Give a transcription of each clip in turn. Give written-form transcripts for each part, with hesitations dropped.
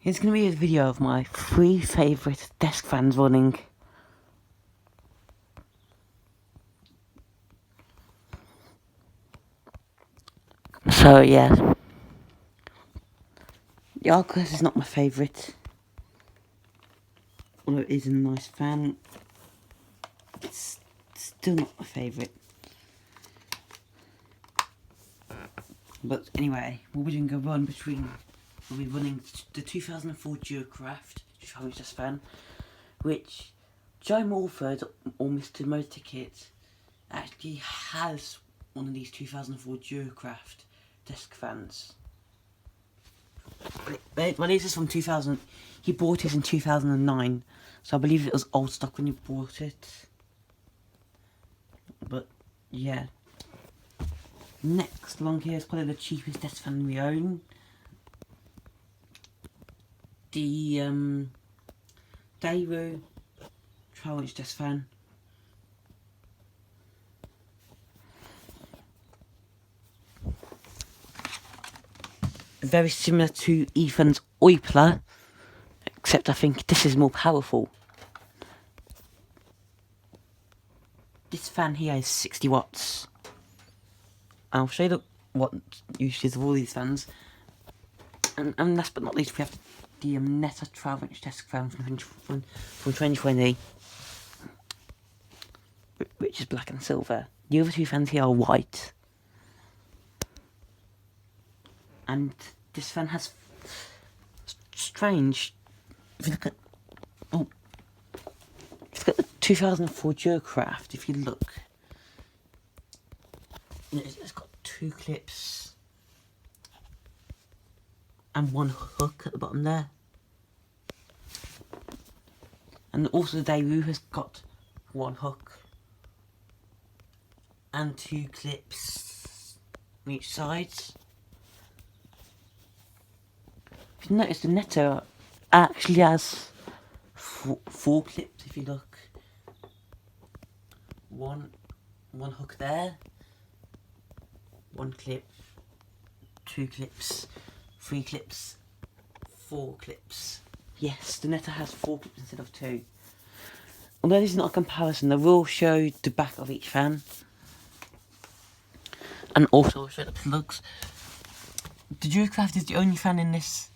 Here's going to be a video of my 3 favourite desk fans running. So yeah, the Arcos is not my favourite, although it is a nice fan. It's still not my favourite. But anyway, we'll be doing a run between. We'll be running the 2004 Duocraft, which I'm just fan, which Joe Morford or Mr. Motor Ticket actually has one of these 2004 Duocraft desk fans. Well, this is from 2000. He bought it in 2009, so I believe it was old stock when he bought it. But yeah. Next along here is probably the cheapest desk fan we own. The Daewoo 12-inch desk fan. Very similar to Ethan's Oipler, except I think this is more powerful. This fan here is 60 watts. I'll show you what uses of all these fans. And last but not least, we have the Netta 12-inch desk fan from 2020, which is black and silver. The other 2 fans here are white. And this fan has strange. If you look at the 2004 Duocraft, if you look, it's got 2 clips and 1 hook at the bottom there. And also the Daewoo has got 1 hook and 2 clips on each side. If you notice, the Netta actually has 4 clips. If you look, one hook there, 1 clip, 2 clips, 3 clips, 4 clips. Yes, the Netta has 4 clips instead of 2. Although this is not a comparison, I will show the back of each fan, and also show the plugs. The Duocraft is the only fan in this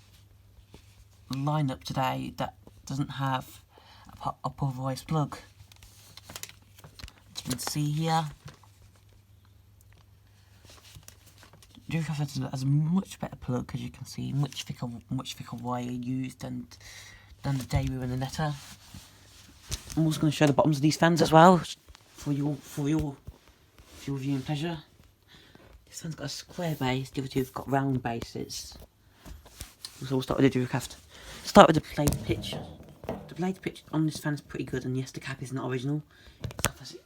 lineup today that doesn't have a pulverized plug. As you can see here, Duocraft has a much better plug, as you can see, much thicker wire used than the Daewoo and the Netta. I'm also going to show the bottoms of these fans as well for your viewing pleasure. This one's got a square base, the other 2 have got round bases. So we'll start with the Duocraft. Start with the blade pitch. The blade pitch on this fan is pretty good, and yes, the cap is not original.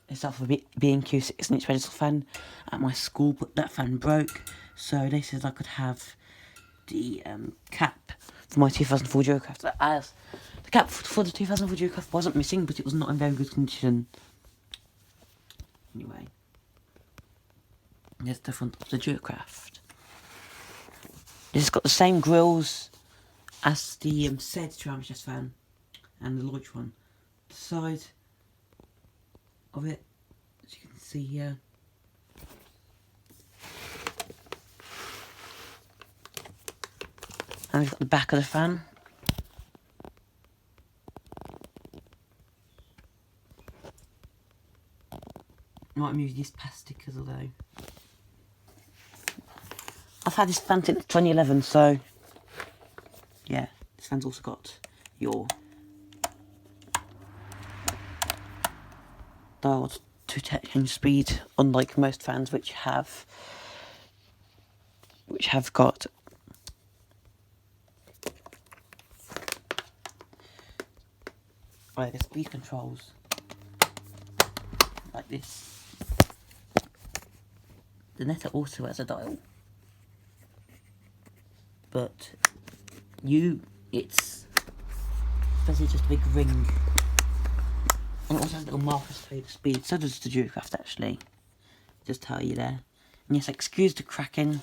It's off of a B&Q 6-inch register fan at my school, but that fan broke, so they said I could have the cap for my 2004 Duocraft. As the cap for the 2004 Duocraft wasn't missing, but it was not in very good condition. Anyway, here's the front of the Duocraft. This has got the same grills as the said 12-inch desk fan and the Lodge one. The side of it, as you can see here, and we've got the back of the fan. Might use these past stickers, although I've had this fan since 2011, so yeah, this fan's also got your dial to change speed, unlike most fans which have got the speed controls like this. The Netta also has a dial, but it's basically just a big ring. And it also has little markers to tell you the speed. So does the Duocraft actually. Just tell you there. And yes, excuse the cracking.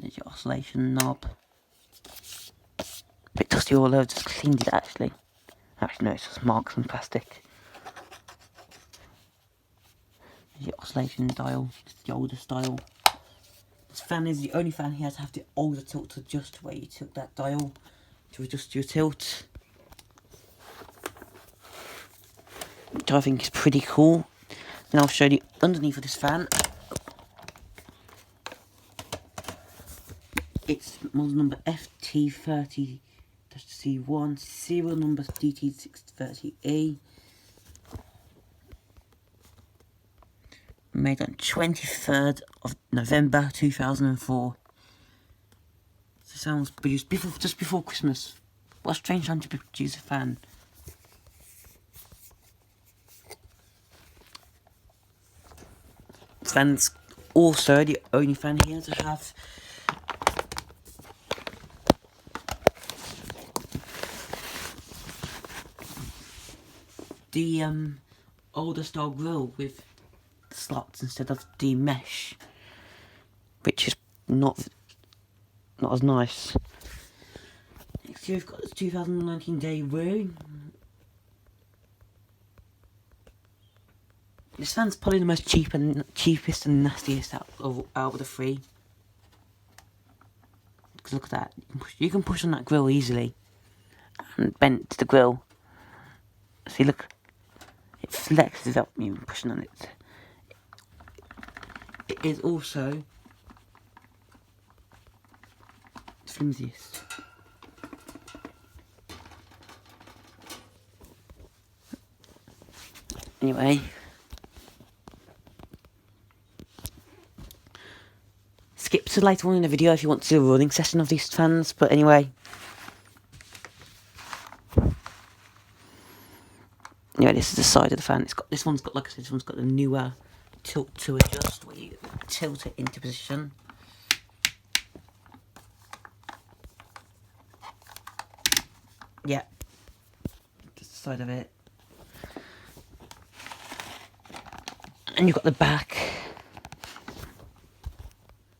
There's your oscillation knob. Bit dusty all over, just cleaned it actually. Actually no, it's just marks and plastic. There's your oscillation dial, it's the older style. This fan is the only fan here to have the older tilt to adjust where you tilt that dial to adjust your tilt. Which I think is pretty cool. Then I'll show you underneath of this fan. It's model number FT30-C1, serial number DT630E. Made on 23rd of November 2004. This fan was produced just before Christmas. What a strange time to produce a fan. This fan's also the only fan here to have the older style grill with slots instead of the mesh, which is not as nice. Next year we've got the 2019 Daewoo. This fan's probably the most cheapest and nastiest out of the three. Because look at that, you can push on that grill easily and bend the grill. See, look, it flexes up when you're pushing on it. It is also the flimsiest. Anyway, skip to later on in the video if you want to do a running session of these fans, but anyway. Anyway, this is the side of the fan. This one's got, like I said, this one's got the newer tilt to adjust, where you tilt it into position. Yeah, just the side of it. And you've got the back.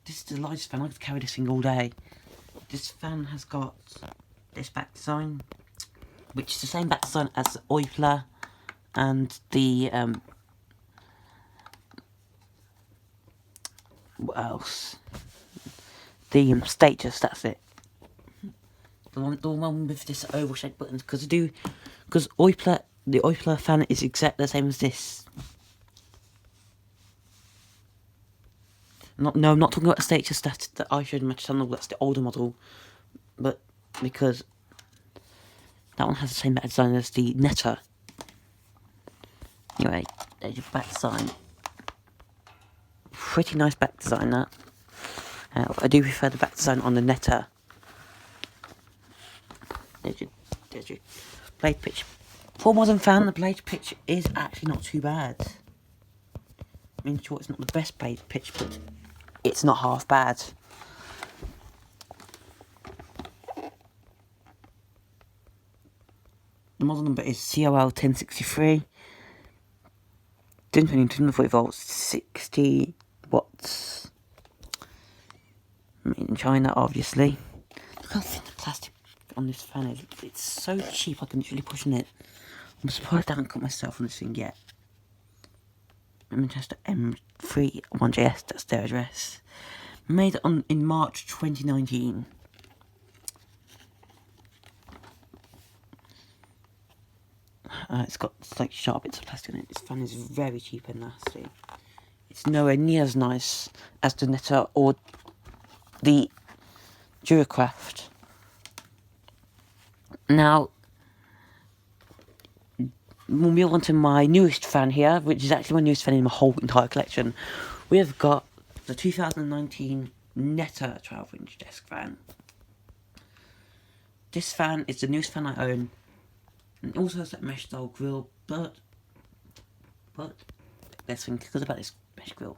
This is the largest fan. I could carry this thing all day. This fan has got this back design, which is the same back design as the Oipler and the what else? The Status. That's it. The one with this oval shaped buttons, because the Oipler fan is exactly the same as this. No, I'm not talking about the Status that I showed in my channel. That's the older model, but because that one has the same back design as the Netta. Anyway, there's your back design. Pretty nice back design, that. I do prefer the back design on the Netta. There's your blade pitch. For a modern fan, the blade pitch is actually not too bad. I mean, sure, it's not the best blade pitch, but it's not half bad. The model number is COL1063. 240 volts, 60 watts. Made in China, obviously. Look how thin the plastic on this fan is. It's so cheap, I can literally push on it. I'm surprised I haven't cut myself on this thing yet. Manchester M3 1JS, that's their address. Made in March 2019. It's got like sharp bits of plastic in it. This fan is very cheap and nasty. It's nowhere near as nice as the Netta or the Duracraft. Now, we'll move on to my newest fan here, which is actually my newest fan in my whole entire collection. We have got the 2019 Netta 12-inch desk fan. This fan is the newest fan I own. And it also has that mesh style grill, but there's something good about this mesh grill.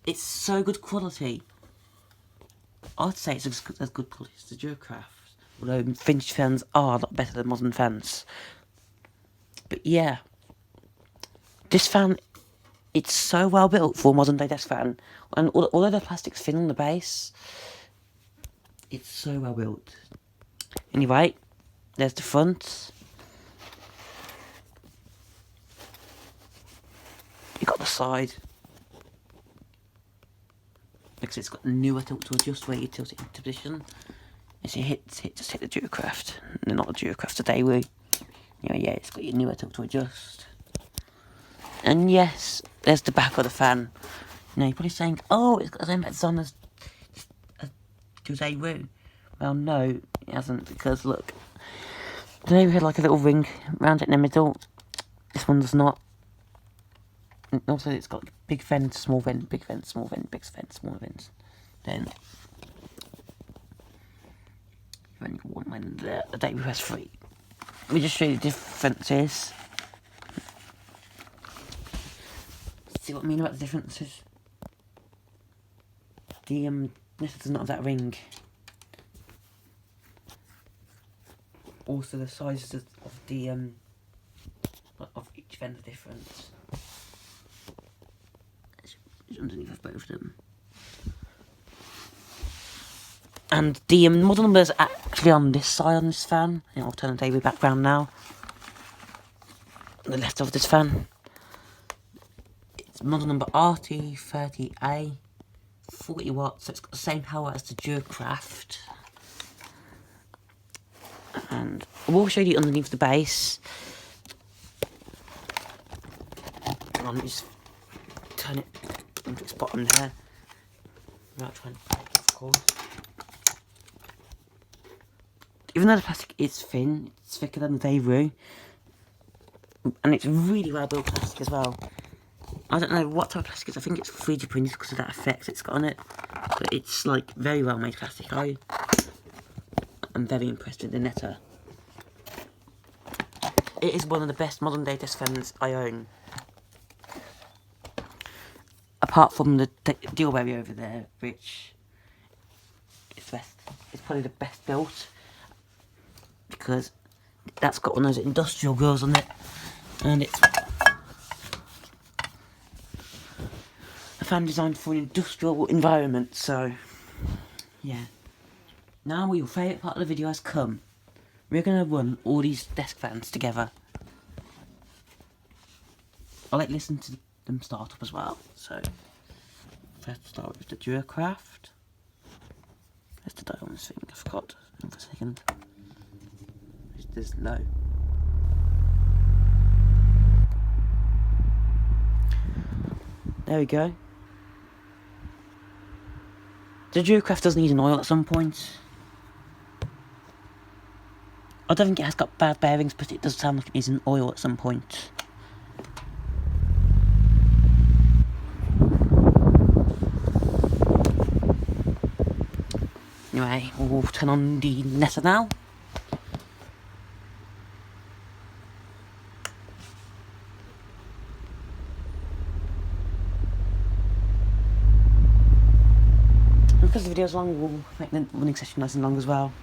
It's so good quality. I'd say it's as good quality as the Duracraft, although vintage fans are a lot better than modern fans. But yeah, this fan It's so well built for a modern day desk fan, and although the plastic's thin on the base, it's so well built. Anyway, there's the front. You got the side. Because it's got a newer tilt to adjust where you tilt it into position. As you just hit the Duracraft. No, not the Duracraft, the Daewoo. Yeah, it's got your newer tilt to adjust. And yes, there's the back of the fan. You're probably saying, oh, it's got the same design as Daewoo. Well, no, it hasn't, because look, the Daewoo had like a little ring around it in the middle. This one does not. And also, it's got big vent, small vent, big vent, small vent, big vent, small vent. Then you've only got one vent there. The Daewoo has three. Let me just show you the differences. See what I mean about the differences? The Netta does not have that ring. Also, the sizes of the of each vent are different. It's underneath of both of them. And the model number is actually on this side on this fan. I'll turn the Daewoo background now. On the left of this fan. It's model number RT30A, 40 watts, so it's got the same power as the Duracraft. And I will show you underneath the base. Let me just turn it into its bottom there. Right, try and take it, of course. Even though the plastic is thin, it's thicker than the Daewoo. And it's really well built plastic as well. I don't know what type of plastic it is. I think it's 3D printed because of that effect it's got on it. But it's like very well made plastic. I'm very impressed with the Netta. It is one of the best modern day desk fans I own. Apart from the Dealberry over there, which is best. It's probably the best built. Because that's got one of those industrial grills on it. And it's a fan designed for an industrial environment, so yeah. Now your favourite part of the video has come. We're going to run all these desk fans together. I like listen to them start up as well, so first start with the Duracraft. There's the dial on this thing, I forgot for a second. There's low. There we go. The Duracraft does need an oil at some point. I don't think it has got bad bearings, but it does sound like it needs an oil at some point. Anyway, we'll turn on the Netta now. Because the video's long, we'll make the running session nice and long as well.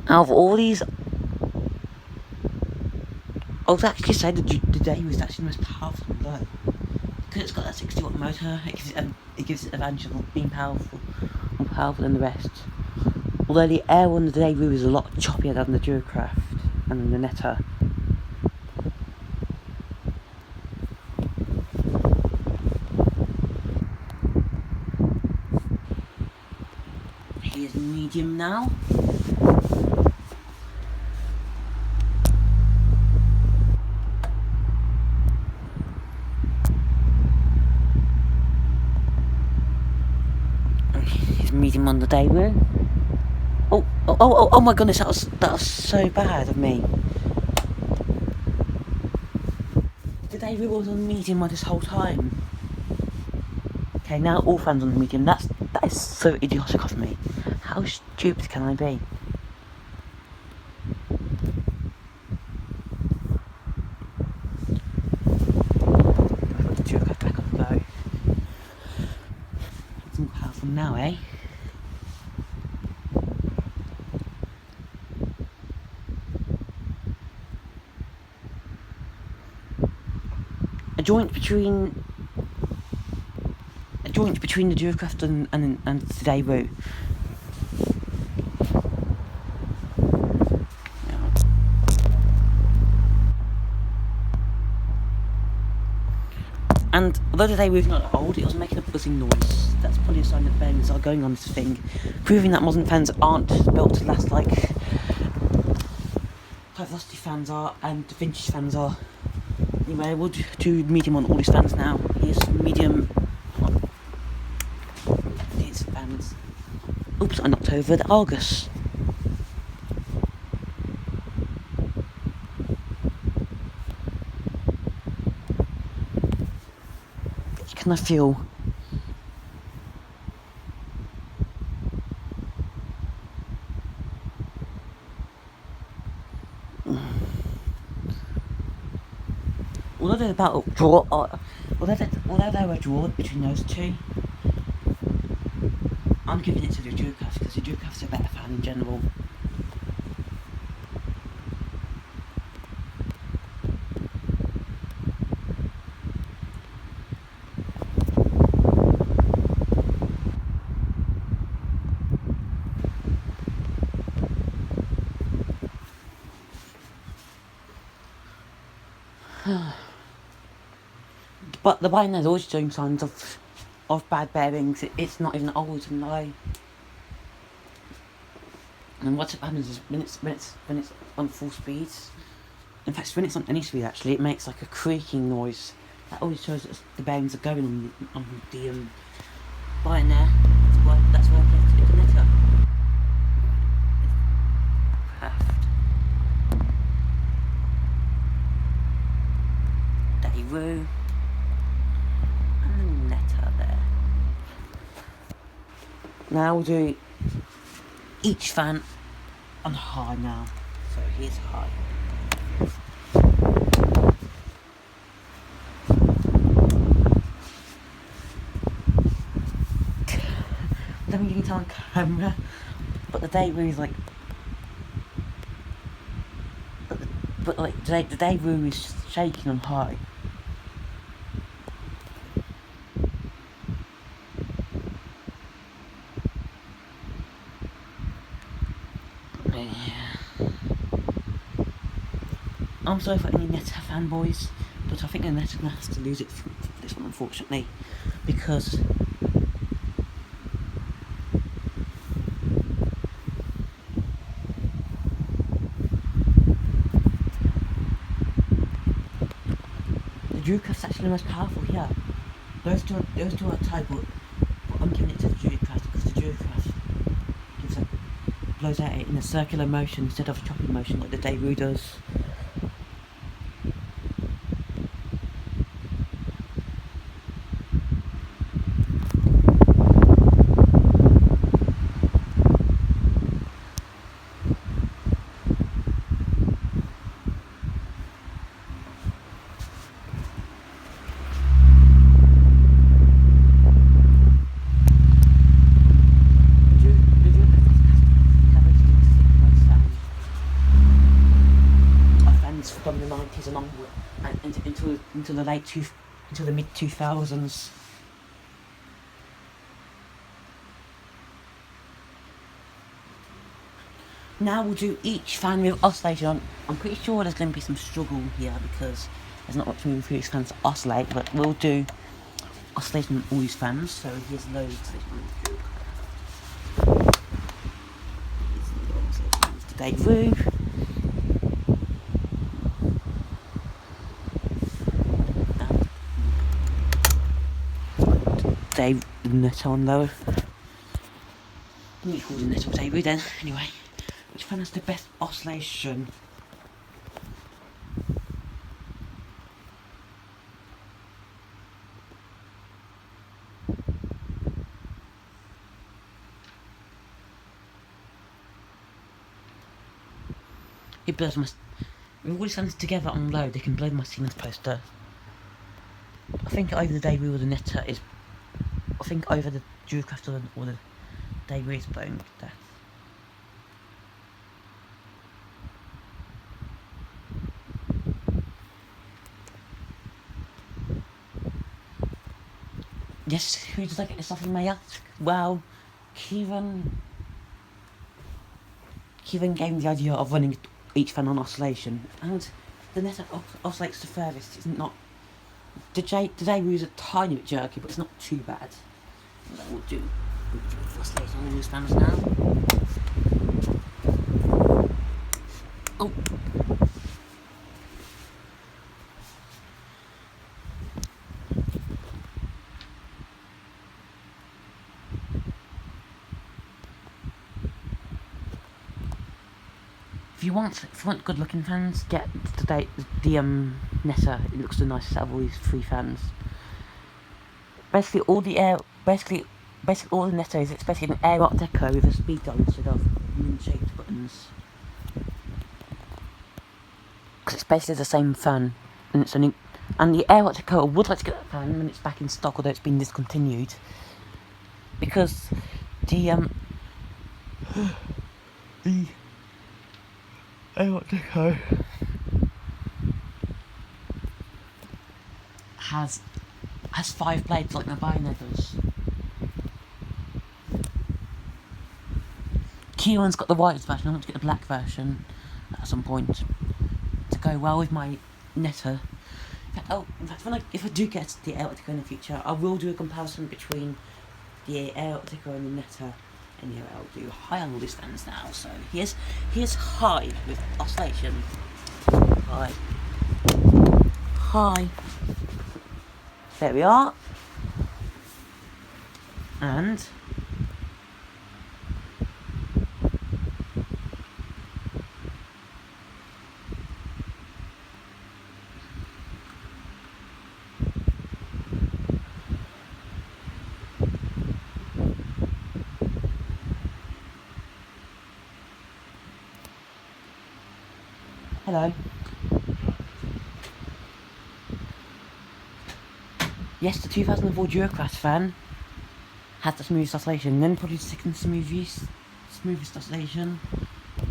Out of all these, I would actually say the Daewoo is actually the most powerful one though. Because it's got that 60 watt motor, it gives it advantage of being more powerful than the rest. Although the air on the Daewoo is a lot choppier than the Duracraft and the Netta. Here's medium now. Medium on the Daewoo. Oh my goodness, that was so bad of me. The Daewoo was on medium this whole time. Okay, now all fans on the medium. That is so idiotic of me. How stupid can I be? talking now, eh? A joint between the Duracraft and the Daewoo. And although the Daewoo's not old, it was making a buzzing noise. That's probably a sign that bearings are going on this thing, proving that modern fans aren't built to last like high velocity fans are and vintage fans are. Anyway, we'll do medium on all these fans now. Here's medium on these fans. Oops, I knocked over the Argus. Can I feel? Although they're about draw, although they were a draw between those two, I'm giving it to the Duracraft because the Duracraft's a better fan in general. But the bike is always showing signs of bad bearings. It's not even old and low. And what happens is when it's on full speed, in fact when it's on any speed actually, it makes like a creaking noise. That always shows that the bearings are going on the line there. That's why I have to do the netter. Daewoo. Now we'll do each fan on high now. So here's high. I don't think you can tell on camera, but the Daewoo is like. But like the Daewoo is shaking on high. I'm sorry for any Netta fanboys, but I think the Netta has to lose it for this one, unfortunately, because the Duracraft's actually the most powerful here. Those two are tied, but I'm giving it to the Duracraft because the Duracraft blows out it in a circular motion instead of a chopping motion like the Daewoo does. From the 90s and onward, and into the mid 2000s. Now we'll do each fan with oscillation. I'm pretty sure there's going to be some struggle here because there's not much moving through these fans to oscillate, but we'll do oscillation on all these fans. So here's no oscillation on the Daewoo. Net on though. Let me call the net on Daewoo then. Anyway, which fan has the best oscillation? It blurs my. With all these fans together on low, they can blow my CNET poster. I think over the Daewoo or the Netta is. I think over the Duracraft or the Daewoo is blowing to death. Yes, who did I get this off, you may ask? Well, Kieran gave me the idea of running each fan on oscillation, and the net that oscillates the furthest is not. The Daewoo is a tiny bit jerky, but it's not too bad. We'll do oscillation on these fans now. Oh. If you want good looking fans, get the Netta. It looks the nicest out of all these 3 fans. Basically all the Netta is basically an Air Art Deco with a speed dial instead of moon-shaped buttons. Because it's basically the same fan, and it's only. And the Air Art Deco, I would like to get that fan when it's back in stock, although it's been discontinued. Because the Air Art Deco has 5 blades like my Bionet does. Kieran's got the white version. I want to get the black version at some point to go well with my Netta. In fact, if I do get the Air Art Deco in the future, I will do a comparison between the Air Art Deco and the Netta. Anyway, I'll do high on all these fans now. So here's high with oscillation. High. There we are. And hello. Yes, the 2004 Duracraft fan has the smoothest oscillation, then probably the second smoothest oscillation,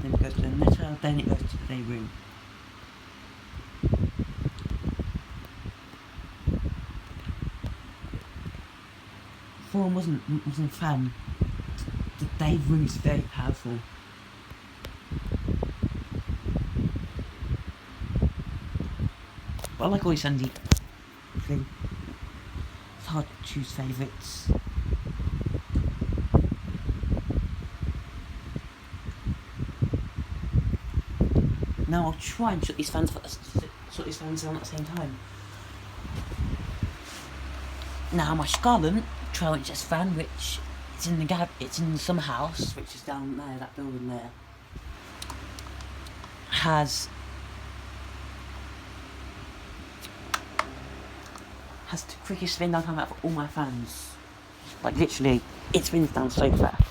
then it goes to the Netta, then it goes to the Daewoo. Thorn wasn't a fan. The Daewoo is very powerful. But I like all these Sandy thing. It's hard to choose favourites. Now I'll try and shut these fans on at the same time. Now my Scarlet 12-inch fan, which it's in some house, which is down there, that building there, has the quickest spin down time out of all my fans. Like literally, it spins down so fast.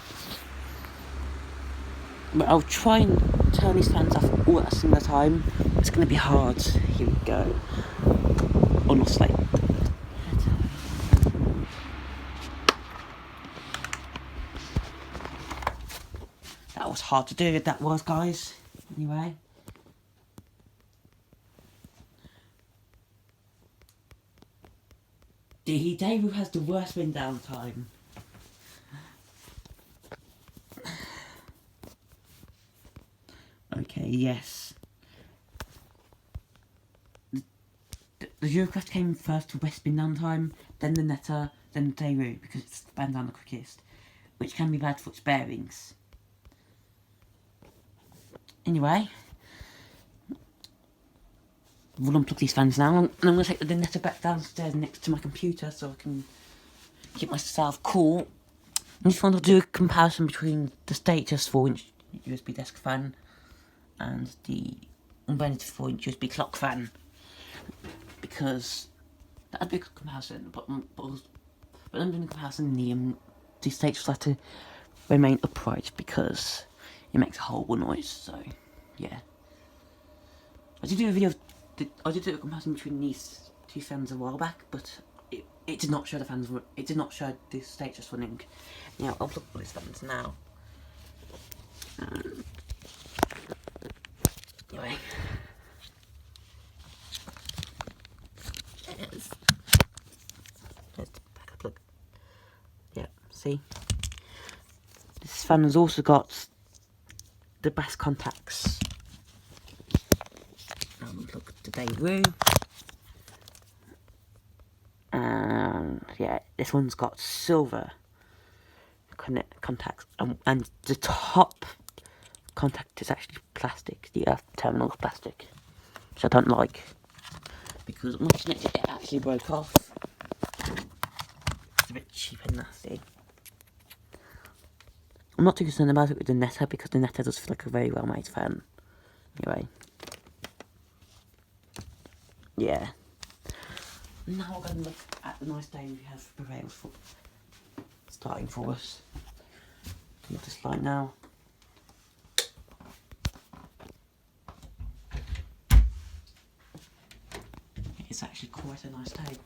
But I'll try and turn these fans off all at a similar time. It's going to be hard. Here we go. Honestly. That was hard to do, that was, guys. Anyway. The Daewoo has the worst spin down time. Okay, yes. The Duracraft came first with best spin down time, then the Netta, then the Daewoo, because it's spun down the quickest, which can be bad for its bearings. Anyway, we'll unplug these fans now, and I'm going to take the Netta back downstairs next to my computer so I can keep myself cool. I just want to do a comparison between the status 4-inch USB desk fan and the unbranded 4-inch USB clock fan, because that'd be a good comparison. But I'm doing a comparison. The status will have to remain upright because it makes a horrible noise. So yeah, I did do a comparison between these 2 fans a while back, but it it did not show the fans. It did not show the stage just running. Now I'll look at these fans now. Anyway, there's the back up. Look, yeah. See, this fan has also got the brass contacts. Look, the Daewoo. And yeah, this one's got silver contacts, and the top contact is actually plastic. The earth terminal is plastic, which I don't like, because once it actually broke off. It's a bit cheap and nasty. I'm not too concerned about it with the Netta, because the Netta does feel like a very well made fan. Anyway, yeah. Now we're going to look at the nice day we have prevailed for starting for us. Look at this light now. It's actually quite a nice day.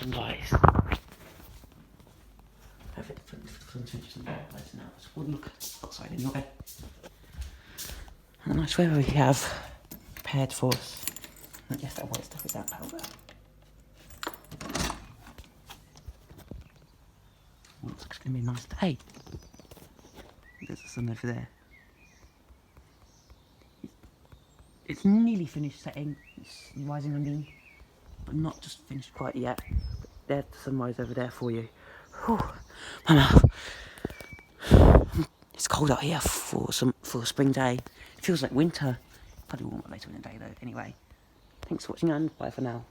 Some lights. Have it for some lights now. So we'll look outside anyway. And the nice weather we have prepared for us. I guess that white stuff is that powder. Looks like it's going to be a nice day. There's the sun over there. It's nearly finished setting. It's rising underneath, but not just finished quite yet. There's the sunrise over there for you. Whew. My mouth. It's cold out here for a spring day. It feels like winter. Probably warmer later in the day though. Anyway, thanks for watching and bye for now.